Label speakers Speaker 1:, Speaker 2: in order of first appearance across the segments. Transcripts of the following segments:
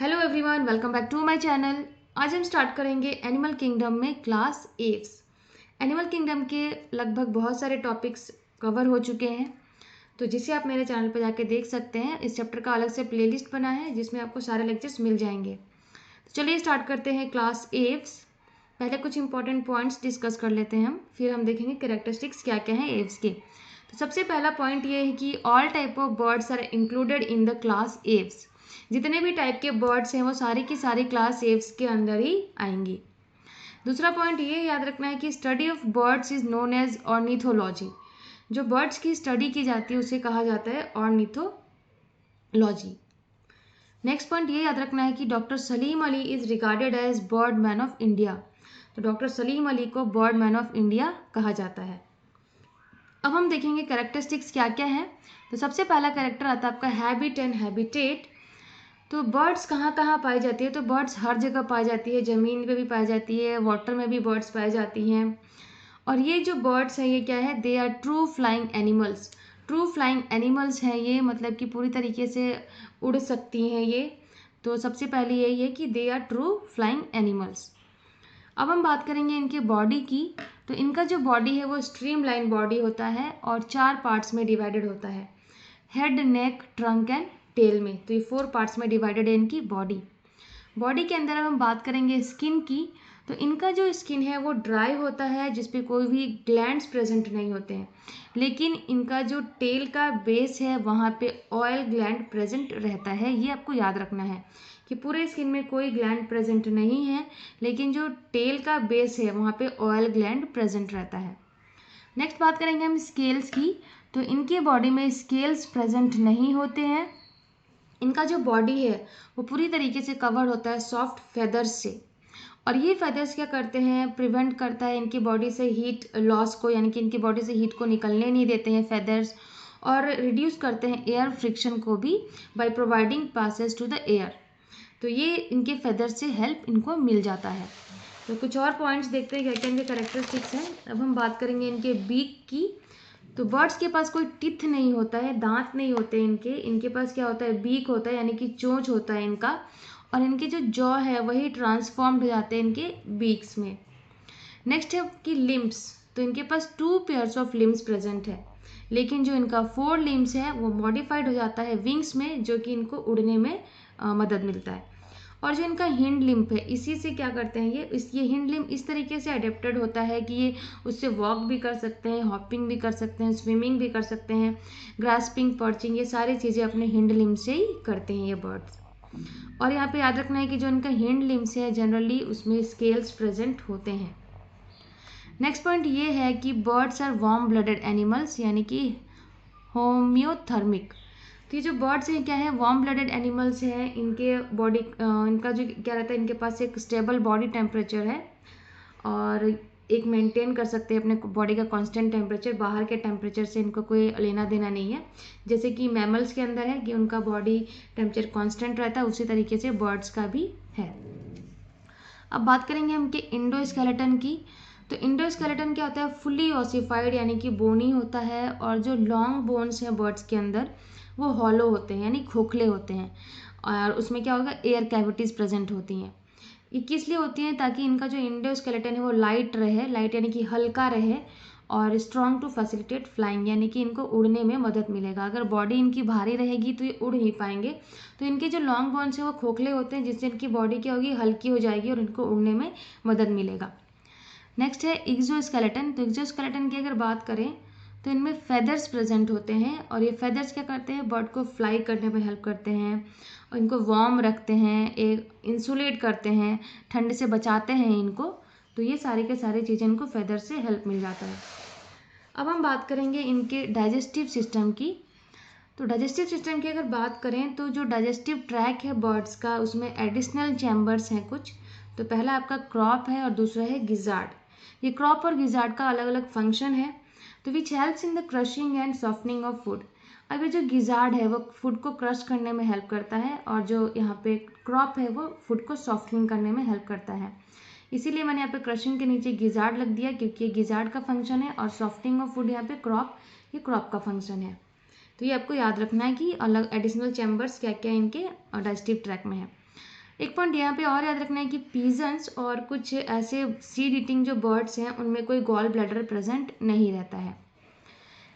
Speaker 1: Hello everyone, welcome back to my channel. आज हम start करेंगे एनिमल किंगडम में क्लास एव्स। एनिमल किंगडम के लगभग बहुत सारे टॉपिक्स कवर हो चुके हैं, तो जिसे आप मेरे चैनल पर जाके देख सकते हैं। इस चैप्टर का अलग से प्लेलिस्ट बना है जिसमें आपको सारे लेक्चर्स मिल जाएंगे। तो चलिए स्टार्ट करते हैं क्लास एव्स। पहले कुछ इंपॉर्टेंट पॉइंट्स डिस्कस कर लेते हैं हम, फिर हम देखेंगे कैरेक्टरिस्टिक्स क्या क्या हैं एव्स के। तो सबसे पहला पॉइंट ये है कि all type of birds are included in the class Aves. जितने भी टाइप के बर्ड्स हैं वो सारी की सारी क्लास एव्स के अंदर ही आएंगी। दूसरा पॉइंट ये याद रखना है कि study of birds is known as ornithology. जो बर्ड्स की स्टडी की जाती है उसे कहा जाता है ऑर्निथोलॉजी। नेक्स्ट पॉइंट ये याद रखना है कि doctor Salim Ali is regarded as bird man of India. तो डॉक्टर सलीम अली को बर्ड मैन ऑफ इंडिया कहा जाता है। अब हम देखेंगे कैरेक्टरिस्टिक्स क्या क्या है। तो सबसे पहला कैरेक्टर आता है आपका हैबिट एंड हैबिटेट। तो बर्ड्स कहाँ कहाँ पाई जाती है? तो बर्ड्स हर जगह पाई जाती है, ज़मीन पे भी पाई जाती है, वाटर में भी बर्ड्स पाई जाती हैं। और ये जो बर्ड्स हैं ये क्या है? They are true flying animals. True flying animals हैं ये, मतलब कि पूरी तरीके से उड़ सकती हैं ये। तो सबसे पहले यही है कि they are true flying animals. अब हम बात करेंगे इनके बॉडी की। तो इनका जो बॉडी है वो स्ट्रीमलाइन बॉडी होता है और 4 पार्ट्स में डिवाइडेड होता है, head, neck, trunk and tail में। तो ये 4 पार्ट्स में डिवाइडेड है इनकी बॉडी। बॉडी के अंदर अब हम बात करेंगे स्किन की। तो इनका जो स्किन है वो ड्राई होता है, जिसपे कोई भी ग्लैंड्स प्रेजेंट नहीं होते हैं। लेकिन इनका जो टेल का बेस है वहाँ पे ऑयल ग्लैंड प्रेजेंट रहता है। ये आपको याद रखना है कि पूरे स्किन में कोई ग्लैंड प्रेजेंट नहीं है, लेकिन जो टेल का बेस है वहाँ पे ऑयल ग्लैंड प्रेजेंट रहता है। नेक्स्ट बात करेंगे हम स्केल्स की। तो इनके बॉडी में स्केल्स प्रेजेंट नहीं होते हैं। इनका जो बॉडी है वो पूरी तरीके से कवर होता है सॉफ्ट फेदर्स से। और ये फेदर्स क्या करते हैं? प्रिवेंट करता है इनकी बॉडी से हीट लॉस को, यानी कि इनकी बॉडी से हीट को निकलने नहीं देते हैं फेदर्स। और रिड्यूस करते हैं एयर फ्रिक्शन को भी by providing passes to the air. तो ये इनके फेदर्स से हेल्प इनको मिल जाता है। तो कुछ और पॉइंट्स देखते हैं क्या क्या इनके कैरेक्टरिस्टिक्स हैं। अब हम बात करेंगे इनके बीक की। तो बर्ड्स के पास कोई टिथ नहीं होता है, दांत नहीं होते इनके पास क्या होता है? बीक होता है, यानी कि चोंच होता है इनका। और इनके जो जॉ है वही ट्रांसफॉर्म्ड हो जाते हैं इनके बीक्स में। नेक्स्ट है कि लिम्स। तो इनके पास 2 पेयर्स ऑफ लिम्स प्रेजेंट है, लेकिन जो इनका 4 लिम्स है वो मॉडिफाइड हो जाता है विंग्स में, जो कि इनको उड़ने में मदद मिलता है। और जो इनका हिंड लिम्प है, इसी से क्या करते हैं ये हिंड लिम्प इस तरीके से अडेप्टेड होता है कि ये उससे वॉक भी कर सकते हैं, हॉपिंग भी कर सकते हैं, स्विमिंग भी कर सकते हैं, ग्रास्पिंग, पर्चिंग, ये सारी चीज़ें अपने हिंड लिम्प से ही करते हैं ये बर्ड्स। और यहाँ पे याद रखना है कि जो इनका हिंड लिम्स है जनरली उसमें स्केल्स प्रेजेंट होते हैं। नेक्स्ट पॉइंट ये है कि birds are warm blooded animals, यानी कि होम्योथर्मिक। तो ये जो बर्ड्स हैं क्या है? वार्म ब्लडेड एनिमल्स हैं। इनके बॉडी इनका जो क्या रहता है, इनके पास एक स्टेबल बॉडी टेम्परेचर है और एक मेंटेन कर सकते हैं अपने बॉडी का कांस्टेंट टेम्परेचर। बाहर के टेम्परेचर से इनको कोई लेना देना नहीं है। जैसे कि मैमल्स के अंदर है कि उनका बॉडी टेम्परेचर कांस्टेंट रहता है, उसी तरीके से बर्ड्स का भी है। अब बात करेंगे हम कि इंडोस्केलेटन की। तो इंडोस्केलेटन क्या होता है? फुल्ली ऑसिफाइड, यानी कि बोनी होता है। और जो लॉन्ग बोन्स हैं बर्ड्स के अंदर वो हॉलो होते हैं, यानी खोखले होते हैं। और उसमें क्या होगा? एयर कैविटीज़ प्रेजेंट होती हैं। ये किस लिए होती हैं? ताकि इनका जो इंडोस्केलेटन है वो लाइट रहे, लाइट यानी कि हल्का रहे, और स्ट्रॉन्ग टू फैसिलिटेट फ्लाइंग, यानी कि इनको उड़ने में मदद मिलेगा। अगर बॉडी इनकी भारी रहेगी तो ये उड़ नहीं पाएंगे। तो इनके जो लॉन्ग बोन्स हैं वो खोखले होते हैं, जिससे इनकी बॉडी क्या होगी? हल्की हो जाएगी और इनको उड़ने में मदद मिलेगा। नेक्स्ट है एक्सोस्केलेटन। तो एक्सोस्केलेटन की अगर बात करें तो इनमें फेदर्स प्रेजेंट होते हैं। और ये फेदर्स क्या करते हैं? बर्ड को फ्लाई करने में हेल्प करते हैं, और इनको वार्म रखते हैं, एक इंसुलेट करते हैं, ठंड से बचाते हैं इनको। तो ये सारी के सारी चीज़ें इनको फेदर से हेल्प मिल जाता है। अब हम बात करेंगे इनके डाइजेस्टिव सिस्टम की। तो डाइजेस्टिव सिस्टम की अगर बात करें तो जो डाइजेस्टिव ट्रैक है बर्ड्स का, उसमें एडिशनल चैम्बर्स हैं कुछ। तो पहला आपका क्रॉप है और दूसरा है गिजार्ड। ये क्रॉप और गिजार्ड का अलग अलग फंक्शन है। तो which helps in the crushing and softening of food. अब ये जो गिजार्ड है वो फूड को क्रश करने में हेल्प करता है, और जो यहाँ पे क्रॉप है वो फूड को सॉफ्टनिंग करने में हेल्प करता है। इसीलिए मैंने यहाँ पे क्रशिंग के नीचे गिजार्ड लग दिया, क्योंकि ये गिजार्ड का फंक्शन है, और सॉफ्टनिंग ऑफ फूड यहाँ पे क्रॉप, ये क्रॉप का फंक्शन है। तो ये आपको याद रखना है कि अलग एडिशनल चैम्बर्स क्या क्या इनके डाइजेस्टिव ट्रैक में है। एक पॉइंट यहाँ पे और याद रखना है कि पीजन्स और कुछ ऐसे सीड ईटिंग जो बर्ड्स हैं उनमें कोई गॉल ब्लैडर प्रेजेंट नहीं रहता है।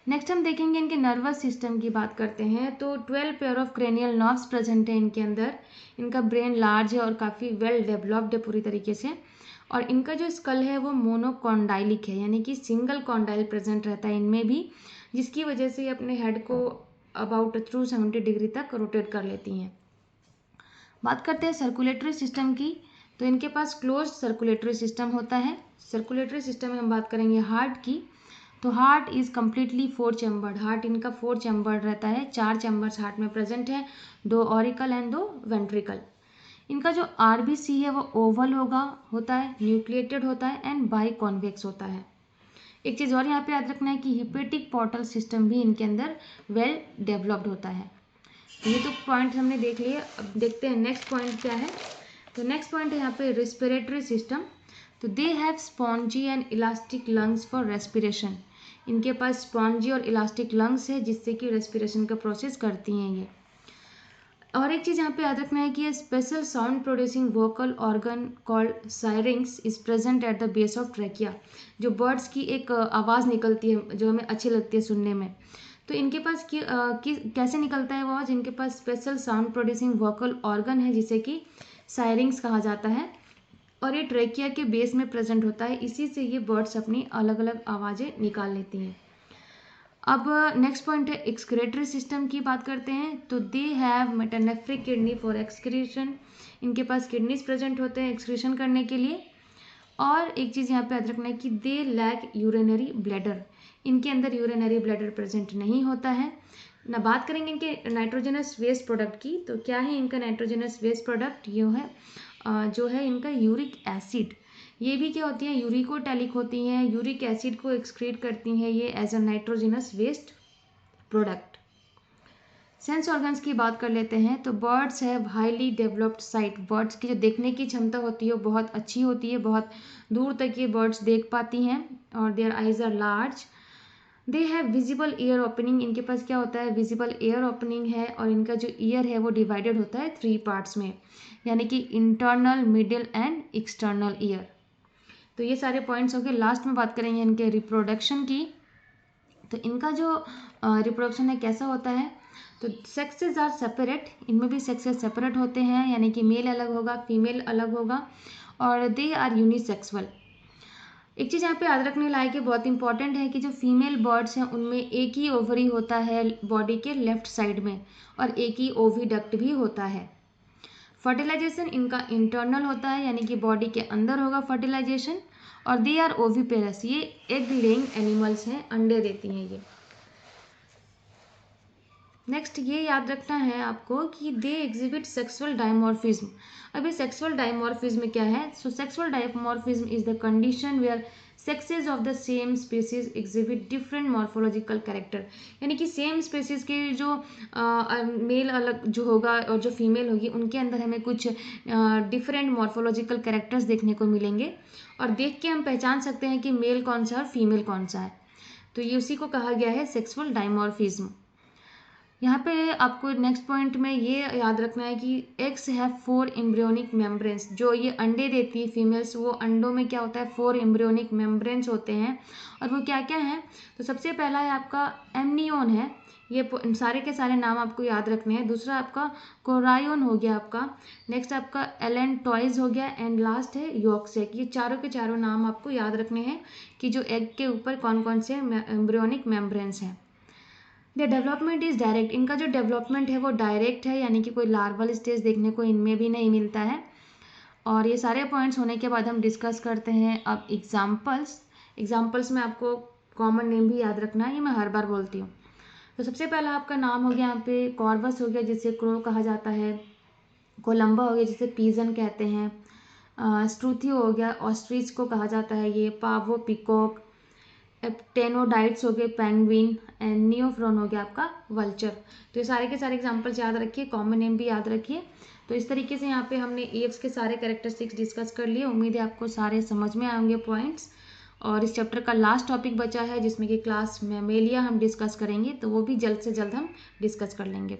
Speaker 1: नेक्स्ट हम देखेंगे इनके नर्वस सिस्टम की बात करते हैं तो 12 pair of cranial nerves present है इनके अंदर। इनका ब्रेन लार्ज है और काफ़ी वेल डेवलप्ड है पूरी तरीके से, और इनका जो स्कल है वो मोनोकॉन्डाइलिक है, यानी कि सिंगल कॉन्डाइल प्रेजेंट रहता है इनमें भी, जिसकी वजह से ये अपने हेड को अबाउट 270 डिग्री तक रोटेट कर लेती हैं। बात करते हैं सर्कुलेटरी सिस्टम की, तो इनके पास क्लोज सर्कुलेटरी सिस्टम होता है। सर्कुलेटरी सिस्टम में हम बात करेंगे हार्ट की, तो heart is completely 4 chambered. Heart इनका 4 चैम्बर्ड रहता है, 4 चैम्बर्स हार्ट में प्रेजेंट है, 2 ऑरिकल एंड 2 वेंट्रिकल। इनका जो आरबीसी है वो ओवल होता है, न्यूक्लिएटेड होता है एंड बाई कॉन्वेक्स होता है। एक चीज़ और यहाँ पे याद रखना है कि हिपेटिक पोर्टल सिस्टम भी इनके अंदर वेल डेवलप्ड होता है। ये तो पॉइंट हमने देख लिए, अब देखते हैं नेक्स्ट पॉइंट क्या है। तो नेक्स्ट पॉइंट है यहाँ पे रेस्पिरेटरी सिस्टम। तो they have spongy and elastic lungs for respiration. इनके पास स्पॉन्जी और इलास्टिक लंग्स है जिससे कि रेस्पिरेशन का प्रोसेस करती हैं ये। और एक चीज़ यहाँ पे याद रखना है कि special sound producing vocal organ called syrinx is present at the base of trachea. जो बर्ड्स की एक आवाज़ निकलती है जो हमें अच्छी लगती है सुनने में, तो इनके पास कैसे निकलता है वो आवाज़? इनके पास special sound producing vocal organ है जिसे कि सायरिंग्स कहा जाता है, और ये ट्रैकिया के बेस में प्रेजेंट होता है, इसी से ये बर्ड्स अपनी अलग अलग आवाज़ें निकाल लेती हैं। अब नेक्स्ट पॉइंट है एक्सक्रेटरी सिस्टम की बात करते हैं। तो they have metanephric kidney for excretion. इनके पास किडनीज प्रेजेंट होते हैं एक्सक्रीशन करने के लिए। और एक चीज़ यहाँ पे याद रखना है कि दे लैक यूरिनरी ब्लैडर। इनके अंदर यूरिनरी ब्लैडर प्रेजेंट नहीं होता है ना। बात करेंगे इनके नाइट्रोजनस वेस्ट प्रोडक्ट की, तो क्या है इनका नाइट्रोजनस वेस्ट प्रोडक्ट? ये है जो है इनका यूरिक एसिड। ये भी क्या होती है? यूरिकोटैलिक होती हैं, यूरिक एसिड को एक्सक्रीट करती हैं ये as a nitrogenous waste product. Sense organs की बात कर लेते हैं। तो birds have highly developed sight. Birds की जो देखने की क्षमता होती है वो बहुत अच्छी होती है, बहुत दूर तक ये बर्ड्स देख पाती हैं, और their eyes are large. They have visible ear opening. इनके पास क्या होता है? विजिबल ईयर ओपनिंग है, और इनका जो ईयर है वो डिवाइडेड होता है 3 पार्ट्स में, यानी कि internal, middle and external ear. तो ये सारे पॉइंट्स हो गए। लास्ट में बात करेंगे इनके रिप्रोडक्शन की। तो इनका जो रिप्रोडक्शन है कैसा होता है? तो सेक्सेस आर सेपरेट। इनमें भी सेक्सेस सेपरेट होते हैं, यानी कि मेल अलग होगा, फीमेल अलग होगा, और दे आर यूनिसेक्सुअल। एक चीज़ यहाँ पे याद रखने लायक है, बहुत इंपॉर्टेंट है कि जो फीमेल बर्ड्स हैं उनमें एक ही ओवरी होता है बॉडी के लेफ्ट साइड में, और एक ही ओविडक्ट भी होता है। फर्टिलाइजेशन इनका इंटरनल होता है, यानी कि बॉडी के अंदर होगा फर्टिलाइजेशन, और दे आर ओविपेरस। ये एग लेइंग एनिमल्स हैं, अंडे देती हैं ये। नेक्स्ट ये याद रखना है आपको कि दे एग्जिबिट सेक्सुअल डायमॉर्फिज्म। अभी सेक्सुअल डायमॉर्फिज्म क्या है? So sexual dimorphism is the condition where sexes of the same species exhibit different morphological character. यानी कि सेम स्पीसीज के जो मेल अलग जो होगा और जो फीमेल होगी उनके अंदर हमें कुछ डिफरेंट मॉर्फोलॉजिकल कैरेक्टर्स देखने को मिलेंगे, और देख के हम पहचान सकते हैं कि मेल कौन सा है और फीमेल कौन सा है। तो ये उसी को कहा गया है सेक्सुअल डायमॉर्फिज्म। यहाँ पे आपको नेक्स्ट पॉइंट में ये याद रखना है कि एग्स हैव 4 एम्ब्रियोनिक मेम्ब्रेन्स। जो ये अंडे देती है फीमेल्स, वो अंडों में क्या होता है? 4 एम्ब्रियोनिक मेम्ब्रेन्स होते हैं, और वो क्या क्या हैं? तो सबसे पहला है आपका एमनियोन है, ये सारे के सारे नाम आपको याद रखने हैं। दूसरा आपका कोरायोन हो गया आपका, नेक्स्ट आपका एलेंटॉइज हो गया, एंड लास्ट है योक्सेक। ये चारों के चारों नाम आपको याद रखने हैं कि जो एग के ऊपर कौन कौन से एम्ब्रियोनिक मेम्ब्रेन्स हैं। The development is direct. इनका जो डेवलपमेंट है वो डायरेक्ट है, यानी कि कोई लार्वल स्टेज देखने को इनमें भी नहीं मिलता है। और ये सारे पॉइंट्स होने के बाद हम डिस्कस करते हैं अब एग्जाम्पल्स में आपको कॉमन नेम भी याद रखना है, ये मैं हर बार बोलती हूँ। तो सबसे पहला आपका नाम हो गया यहाँ पे कॉर्वस हो गया जिसे क्रो कहा जाता है, कोलंबा हो गया जिसे पीजन कहते हैं, स्ट्रूथियो हो गया ऑस्ट्रिच को कहा जाता है, ये पावो पिकॉक, टेनोडाइट्स हो गए पेंगुइन, एंड नियोफ्रॉन हो गया आपका वल्चर। तो ये सारे के सारे एग्जांपल्स याद रखिए, कॉमन नेम भी याद रखिए। तो इस तरीके से यहाँ पे हमने एव्स के सारे कैरेक्टरिस्टिक्स डिस्कस कर लिए। उम्मीद है आपको सारे समझ में आएंगे पॉइंट्स। और इस चैप्टर का लास्ट टॉपिक बचा है जिसमें कि क्लास मैमेलिया हम डिस्कस करेंगे, तो वो भी जल्द से जल्द हम डिस्कस कर लेंगे।